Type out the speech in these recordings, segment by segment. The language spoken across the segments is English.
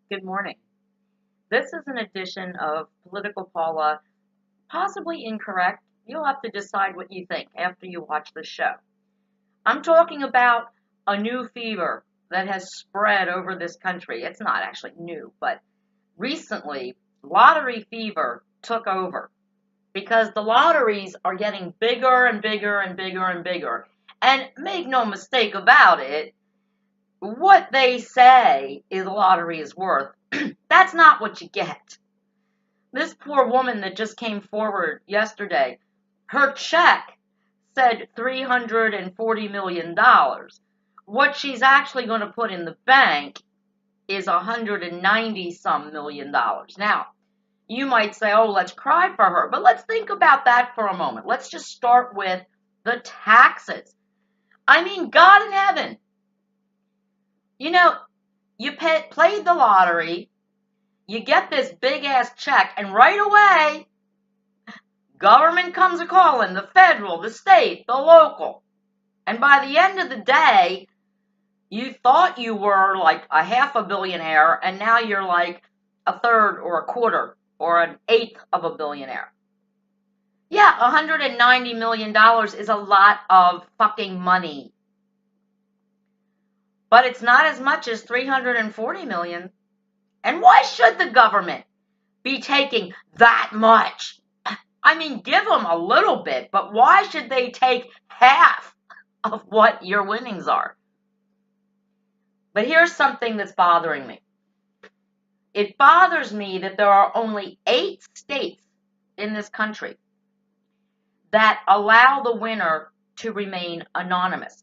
Good morning. This is an edition of Political Paula, possibly incorrect. You'll have to decide what you think after you watch the show. I'm talking about a new fever that has spread over this country. It's not actually new, but recently, lottery fever took over because the lotteries are getting bigger and bigger and bigger and bigger. And make no mistake about it, what they say is a lottery is worth, that's not what you get. This poor woman that just came forward yesterday, her check said $340 million. What she's actually going to put in the bank is 190 some million dollars. Now, you might say, oh, let's cry for her, but let's think about that for a moment. Let's just start with the taxes. I mean, God in heaven. You know, you played the lottery, you get this big ass check, and right away, government comes a calling, the federal, the state, the local. And by the end of the day, you thought you were like a half a billionaire, and now you're like a third or a quarter or an eighth of a billionaire. Yeah, $190 million is a lot of fucking money. But it's not as much as 340 million. And why should the government be taking that much? I mean, give them a little bit, but why should they take half of what your winnings are? But here's something that's bothering me. It bothers me that there are only 8 states in this country that allow the winner to remain anonymous.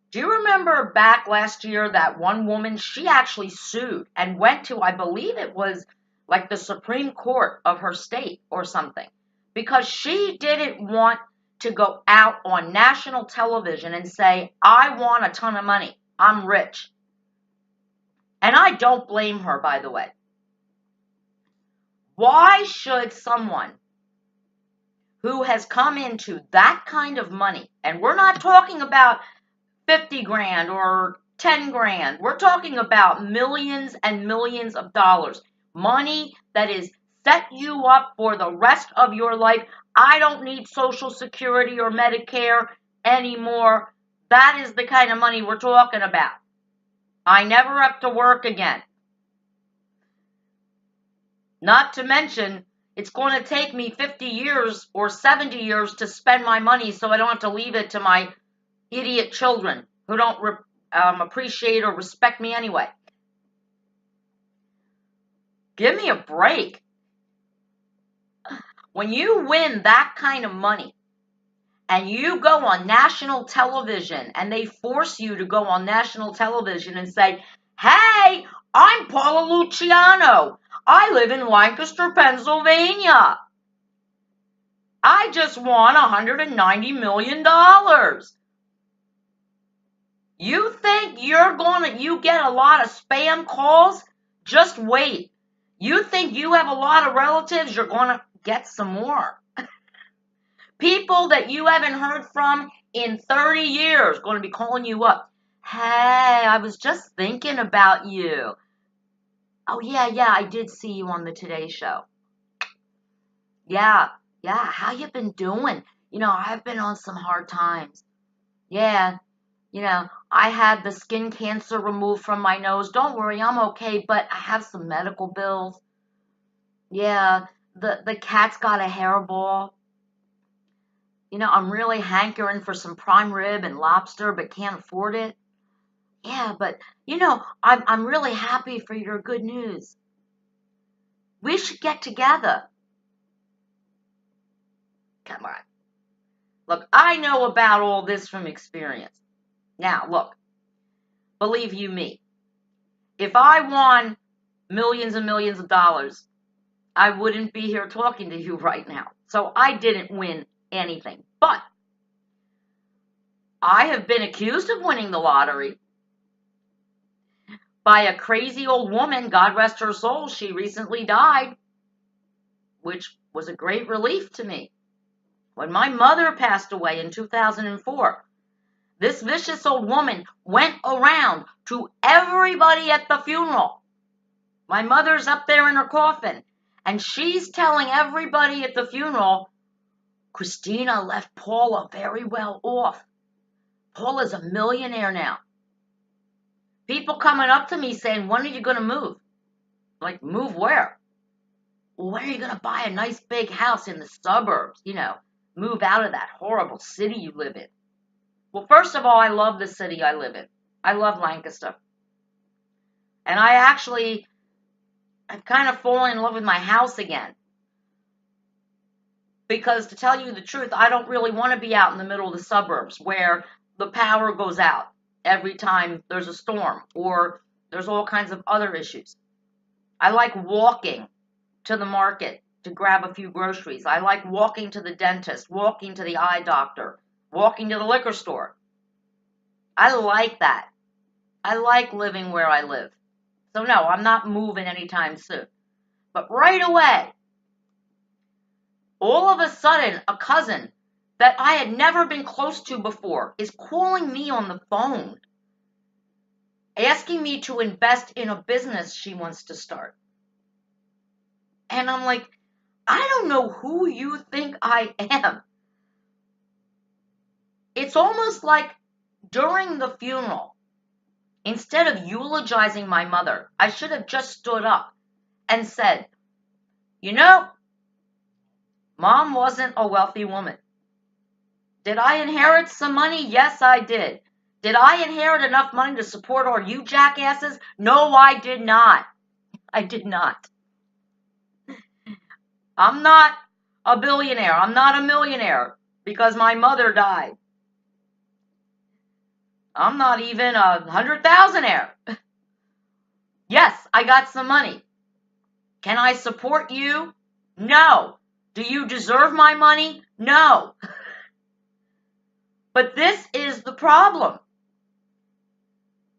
Do you remember back last year that one woman, she actually sued and went to, I believe it was like the Supreme Court of her state or something, because she didn't want to go out on national television and say, I want a ton of money, I'm rich. And I don't blame her, by the way. Why should someone who has come into that kind of money, and we're not talking about 50 grand or 10 grand. We're talking about millions and millions of dollars. Money that is set you up for the rest of your life. I don't need Social Security or Medicare anymore. That is the kind of money we're talking about. I never have to work again. Not to mention, it's going to take me 50 years or 70 years to spend my money so I don't have to leave it to my idiot children who don't appreciate or respect me anyway. Give me a break. When you win that kind of money and you go on national television and they force you to go on national television and say, hey, I'm Paula Luciano. I live in Lancaster, Pennsylvania. I just won $190 million. You think you get a lot of spam calls? Just wait. You think you have a lot of relatives? You're going to get some more. People that you haven't heard from in 30 years going to be calling you up. Hey, I was just thinking about you. Oh, yeah, I did see you on the Today Show. Yeah, how you been doing? I've been on some hard times. Yeah, I had the skin cancer removed from my nose. Don't worry, I'm okay, but I have some medical bills. Yeah, the cat's got a hairball. I'm really hankering for some prime rib and lobster, but can't afford it. Yeah, but, I'm really happy for your good news. We should get together. Come on. Look, I know about all this from experience. Now, look, believe you me, if I won millions and millions of dollars, I wouldn't be here talking to you right now. So I didn't win anything. But I have been accused of winning the lottery by a crazy old woman, God rest her soul. She recently died, which was a great relief to me. When my mother passed away in 2004, this vicious old woman went around to everybody at the funeral My mother's up there in her coffin, and she's telling everybody at the funeral, Christina left Paula very well off. Paula's a millionaire now. People coming up to me saying, when are you going to move? Like, move where? Well, when are you going to buy a nice big house in the suburbs? Move out of that horrible city you live in. Well, first of all, I love the city I live in. I love Lancaster. And I've kind of fallen in love with my house again. Because to tell you the truth, I don't really want to be out in the middle of the suburbs where the power goes out every time there's a storm or there's all kinds of other issues. I like walking to the market to grab a few groceries. I like walking to the dentist, walking to the eye doctor, walking to the liquor store. I like that. I like living where I live. So no, I'm not moving anytime soon. But right away, all of a sudden, a cousin that I had never been close to before is calling me on the phone, asking me to invest in a business she wants to start. And I'm like, I don't know who you think I am. It's almost like during the funeral, instead of eulogizing my mother, I should have just stood up and said, Mom wasn't a wealthy woman. Did I inherit some money? Yes, I did. Did I inherit enough money to support all you jackasses? No, I did not. I did not. I'm not a billionaire. I'm not a millionaire because my mother died. I'm not even 100,000-aire. Yes, I got some money. Can I support you? No. Do you deserve my money? No. But this is the problem.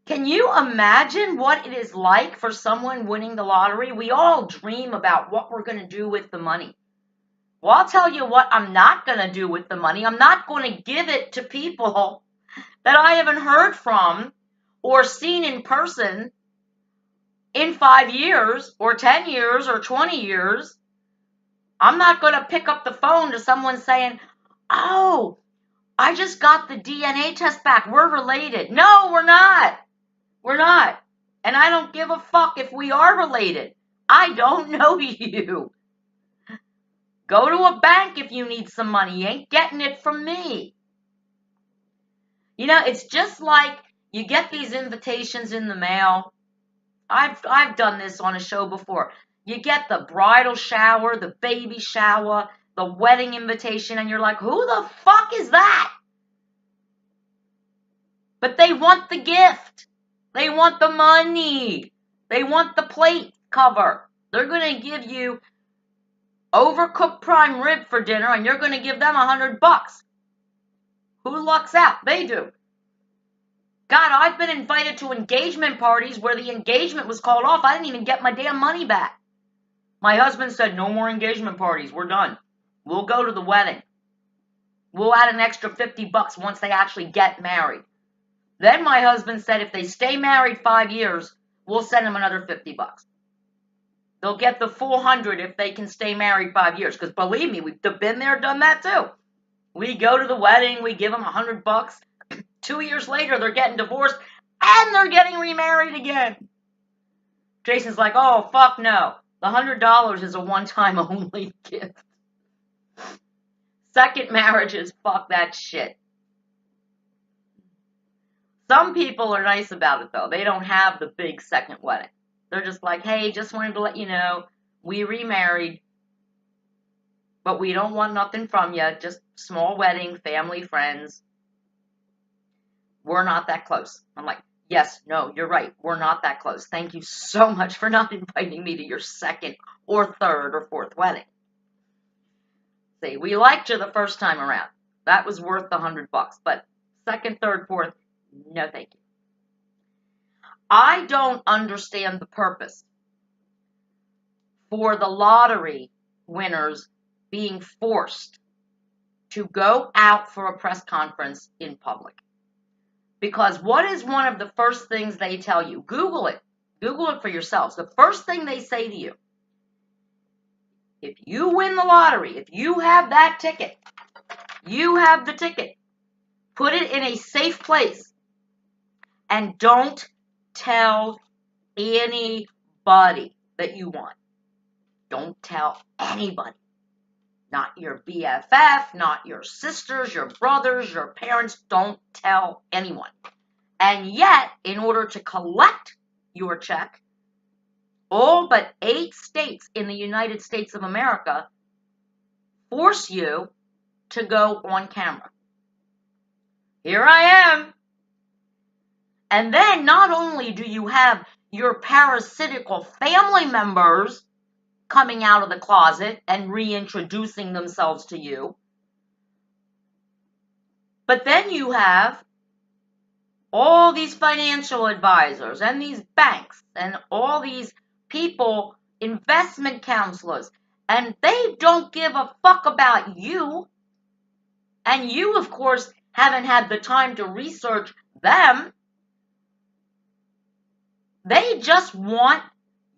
Can you imagine what it is like for someone winning the lottery? We all dream about what we're going to do with the money. Well, I'll tell you what I'm not going to do with the money. I'm not going to give it to people that I haven't heard from or seen in person in 5 years or 10 years or 20 years. I'm not going to pick up the phone to someone saying, oh, I just got the DNA test back. We're related. No, we're not. We're not. And I don't give a fuck if we are related. I don't know you. Go to a bank if you need some money. You ain't getting it from me. It's just like you get these invitations in the mail. I've done this on a show before. You get the bridal shower, the baby shower, the wedding invitation, and you're like, who the fuck is that? But they want the gift. They want the money. They want the plate cover. They're going to give you overcooked prime rib for dinner, and you're going to give them $100. Who lucks out? They do. God, I've been invited to engagement parties where the engagement was called off. I didn't even get my damn money back. My husband said, no more engagement parties. We're done. We'll go to the wedding. We'll add an extra $50 once they actually get married. Then my husband said if they stay married 5 years, we'll send them another $50. They'll get the full 100 if they can stay married 5 years. Because believe me, we've been there, done that too. We go to the wedding, we give them $100. 2 years later, they're getting divorced, and they're getting remarried again. Jason's like, oh, fuck no. The $100 is a one-time only gift. Second marriages, fuck that shit. Some people are nice about it, though. They don't have the big second wedding. They're just like, hey, just wanted to let you know, we remarried, but we don't want nothing from you. Just small wedding, family, friends. We're not that close. I'm like, yes, no, you're right. We're not that close. Thank you so much for not inviting me to your second or third or fourth wedding. See, we liked you the first time around. That was worth the $100. But second, third, fourth, no thank you. I don't understand the purpose for the lottery winners being forced to go out for a press conference in public. Because what is one of the first things they tell you? Google it. Google it for yourselves. The first thing they say to you, if you win the lottery, if you have that ticket, you have the ticket, put it in a safe place and don't tell anybody that you won. Don't tell anybody. Not your BFF, not your sisters, your brothers, your parents. Don't tell anyone. And yet, in order to collect your check, all but 8 states in the United States of America force you to go on camera. Here I am. And then not only do you have your parasitical family members coming out of the closet and reintroducing themselves to you, but then you have all these financial advisors and these banks and all these people, investment counselors, and they don't give a fuck about you. And you, of course, haven't had the time to research them. They just want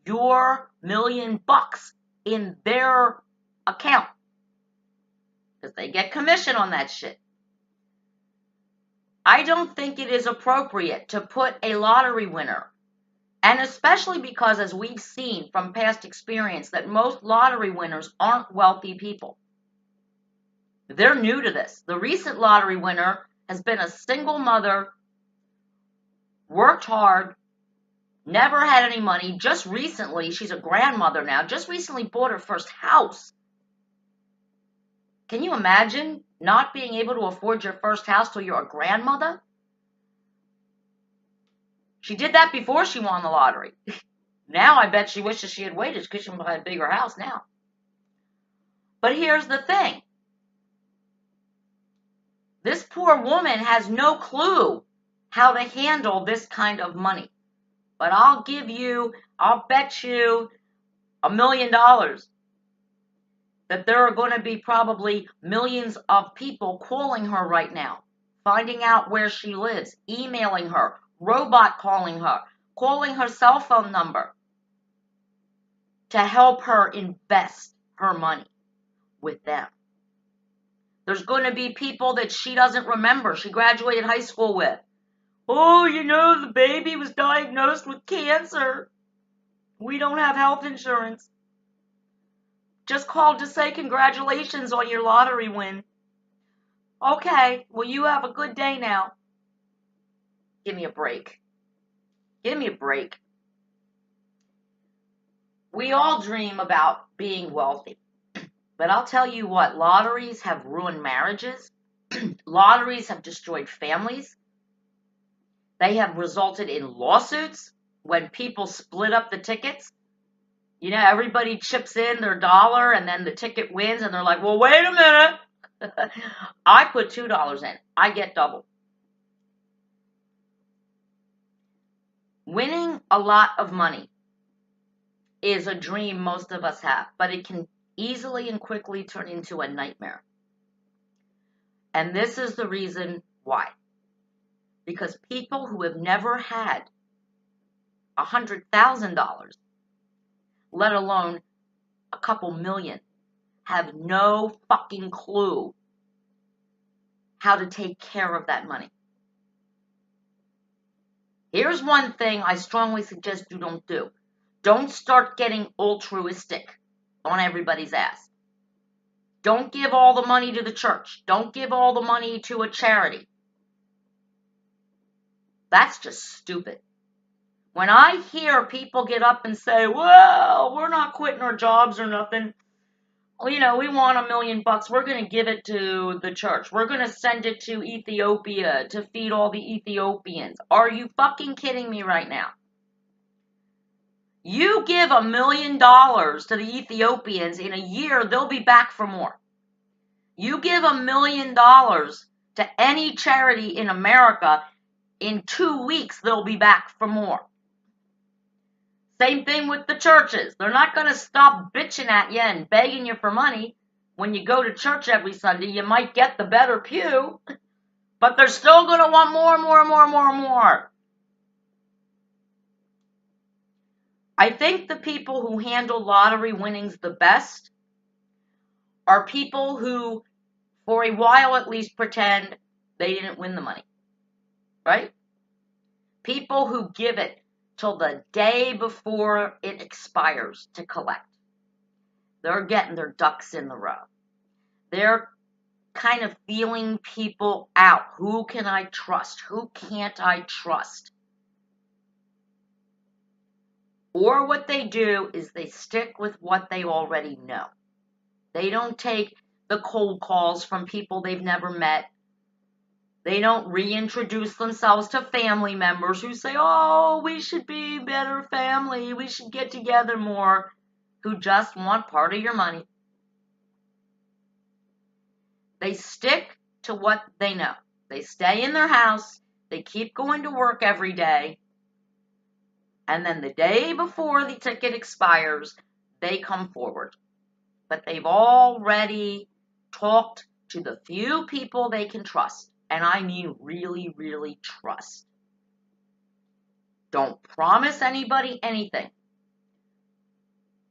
your $1,000,000 in their account because they get commission on that shit. I don't think it is appropriate to put a lottery winner, and especially because, as we've seen from past experience, that most lottery winners aren't wealthy people. They're new to this. The recent lottery winner has been a single mother, worked hard, never had any money. Just recently, she's a grandmother now, just recently bought her first house. Can you imagine not being able to afford your first house till you're a grandmother? She did that before she won the lottery. Now I bet she wishes she had waited because she would have a bigger house now. But here's the thing. This poor woman has no clue how to handle this kind of money. But I'll bet you $1,000,000 that there are going to be probably millions of people calling her right now, finding out where she lives, emailing her, robot calling her cell phone number to help her invest her money with them. There's going to be people that she doesn't remember, she graduated high school with. Oh, the baby was diagnosed with cancer. We don't have health insurance. Just called to say congratulations on your lottery win. Okay, well, you have a good day now. Give me a break. Give me a break. We all dream about being wealthy. But I'll tell you what, lotteries have ruined marriages. Lotteries have destroyed families. They have resulted in lawsuits when people split up the tickets. Everybody chips in their dollar and then the ticket wins and they're like, well, wait a minute. I put $2 in. I get double. Winning a lot of money is a dream most of us have, but it can easily and quickly turn into a nightmare. And this is the reason why. Because people who have never had $100,000, let alone a couple million, have no fucking clue how to take care of that money. Here's one thing I strongly suggest you don't do. Don't start getting altruistic on everybody's ass. Don't give all the money to the church. Don't give all the money to a charity. That's just stupid. When I hear people get up and say, well, we're not quitting our jobs or nothing. We want $1,000,000. We're going to give it to the church. We're going to send it to Ethiopia to feed all the Ethiopians. Are you fucking kidding me right now? You give $1,000,000 to the Ethiopians in a year, they'll be back for more. You give $1,000,000 to any charity in America, in 2 weeks, they'll be back for more. Same thing with the churches. They're not going to stop bitching at you and begging you for money. When you go to church every Sunday, you might get the better pew, but they're still going to want more. I think the people who handle lottery winnings the best are people who, for a while at least, pretend they didn't win the money, right? People who give it till the day before it expires to collect. They're getting their ducks in the row. They're kind of feeling people out. Who can I trust? Who can't I trust? Or what they do is they stick with what they already know. They don't take the cold calls from people they've never met. They don't reintroduce themselves to family members who say, oh, we should be better family, we should get together more, who just want part of your money. They stick to what they know. They stay in their house, they keep going to work every day, and then the day before the ticket expires, they come forward. But they've already talked to the few people they can trust. And I mean really, really trust. Don't promise anybody anything.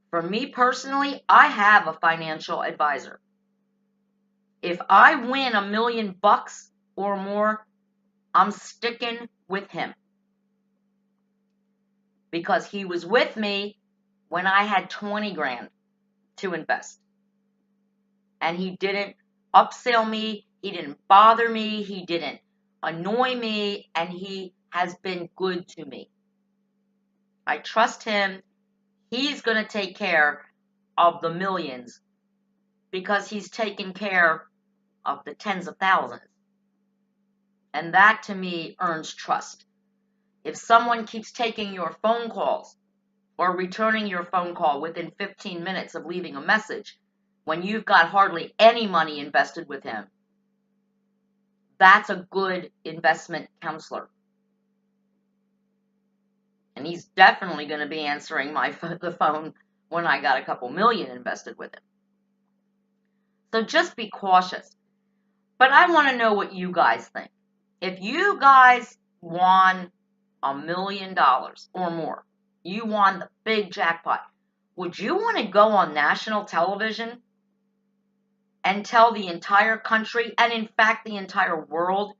For me personally, I have a financial advisor. If I win $1 million or more, I'm sticking with him. Because he was with me when I had 20 grand to invest. And he didn't upsell me, he didn't bother me, he didn't annoy me, and he has been good to me. I trust him. He's going to take care of the millions because he's taken care of the tens of thousands. And that to me earns trust. If someone keeps taking your phone calls or returning your phone call within 15 minutes of leaving a message, when you've got hardly any money invested with him, that's a good investment counselor. And he's definitely going to be answering the phone when I got a couple million invested with him. So just be cautious. But I want to know what you guys think. If you guys won $1 million or more, you won the big jackpot, would you want to go on national television and tell the entire country, and in fact the entire world,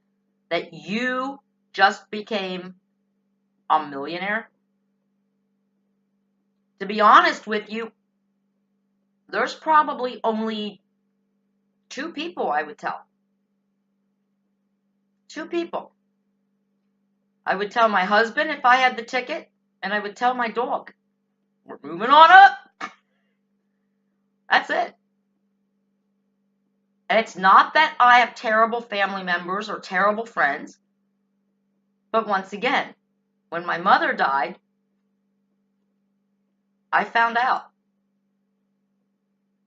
that you just became a millionaire? To be honest with you, there's probably only 2 people I would tell. 2 people. I would tell my husband if I had the ticket, and I would tell my dog. We're moving on up. That's it. And it's not that I have terrible family members or terrible friends. But once again, when my mother died, I found out.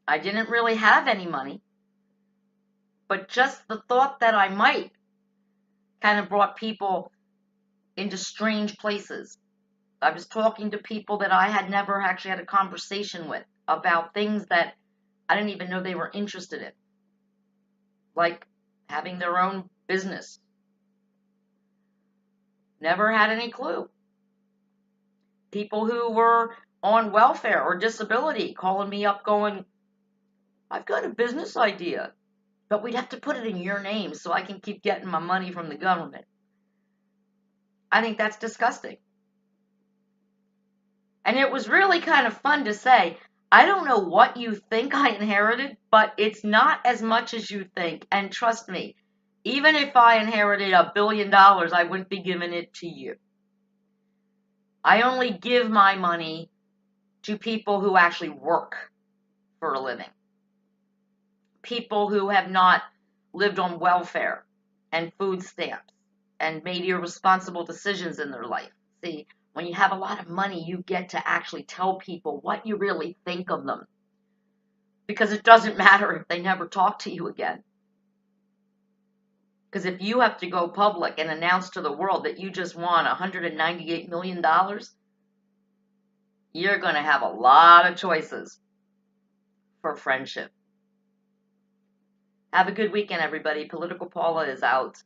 I didn't really have any money. But just the thought that I might kind of brought people into strange places. I was talking to people that I had never actually had a conversation with about things that I didn't even know they were interested in. Like having their own business. Never had any clue. People who were on welfare or disability calling me up going, I've got a business idea, but we'd have to put it in your name so I can keep getting my money from the government. I think that's disgusting. And it was really kind of fun to say, I don't know what you think I inherited, but it's not as much as you think. And trust me, even if I inherited $1 billion, I wouldn't be giving it to you. I only give my money to people who actually work for a living. People who have not lived on welfare and food stamps and made irresponsible decisions in their life. See, when you have a lot of money, you get to actually tell people what you really think of them. Because it doesn't matter if they never talk to you again. Because if you have to go public and announce to the world that you just won $198 million, you're going to have a lot of choices for friendship. Have a good weekend, everybody. Political Paula is out.